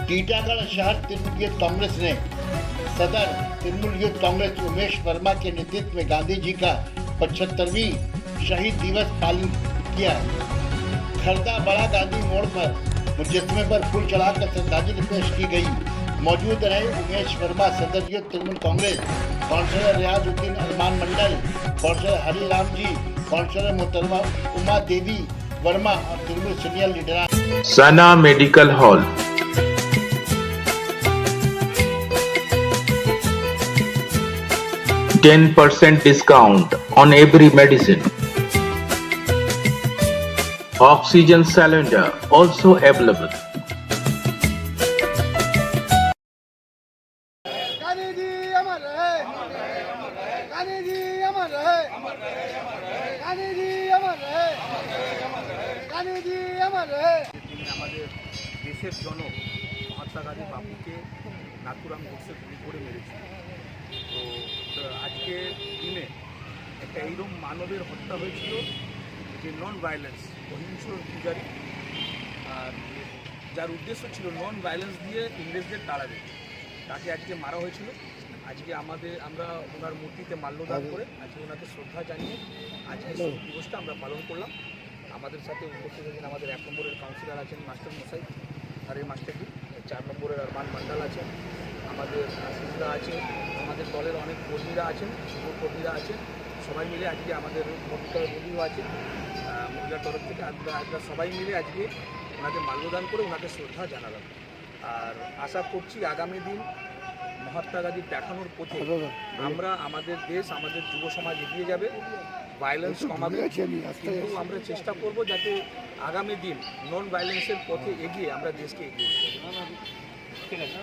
टीटागढ़ शहर तृणमूल यूथ कांग्रेस ने सदर तृणमूल यूथ कांग्रेस उमेश वर्मा के नेतृत्व में गांधी जी का 75वीं शहीद दिवस पालन किया। खरदा बड़ा गांधी मोड़ पर मुजस्मे पर फूल चढ़ाकर श्रद्धांजलि पेश की गई। मौजूद रहे उमेश वर्मा, सदर यूथ तृणमूल कांग्रेस, काउंसलर रियाजुद्दीन अरमान मंडल, काउंसलर हरिराम जी, काउंसलर मोहतरमा उमा देवी वर्मा और Trinamool senior leader. Sana medical hall, 10% discount on every medicine. Oxygen cylinder also available. দেশের জনক মহাত্মা গান্ধী বাপুকে নাথুরাম গোডসে গুলি করে মেরেছে। তো আজকে দিনে একটা এইরকম মানবের হত্যা হয়েছিল যে নন ভায়োলেন্স, অহিংস পূজারী, আর যার উদ্দেশ্য ছিল নন ভায়োলেন্স দিয়ে ইংরেজদের তাড়াবে, তাকে আজকে মারা হয়েছিল। আজকে আমরা ওনার মূর্তিতে মাল্যদান করে আজকে ওনাকে শ্রদ্ধা জানিয়ে আজকে শহীদ দিবসটা আমরা পালন করলাম। আমাদের সাথে উপস্থিত আছেন আমাদের 1 নম্বরের কাউন্সিলর আছেন মাস্টার মশাই, আর এই মাস্টারজি 4 নম্বরের আরমান মন্ডল আছেন, আমাদের আশিসদা আছে, আমাদের দলের অনেক কর্মীরা আছেন, যুবকর্মীরা আছেন, সবাই মিলে আজকে আমাদের মহিলাও আছে, মহিলার তরফ থেকে আমরা সবাই মিলে আজকে ওনাকে মাল্যদান করে ওনাকে শ্রদ্ধা জানালাম। আর আশা করছি আগামী দিন মহাত্মা গান্ধীর দেখানোর পথে আমরা আমাদের দেশ, আমাদের যুব সমাজ এগিয়ে যাবে, ভায়োলেন্স কমাবে, কিন্তু আমরা চেষ্টা করব যাতে আগামী দিন নন ভায়োলেন্সের পথে এগিয়ে আমরা দেশকে এগিয়ে নিয়ে যাই। ঠিক আছে।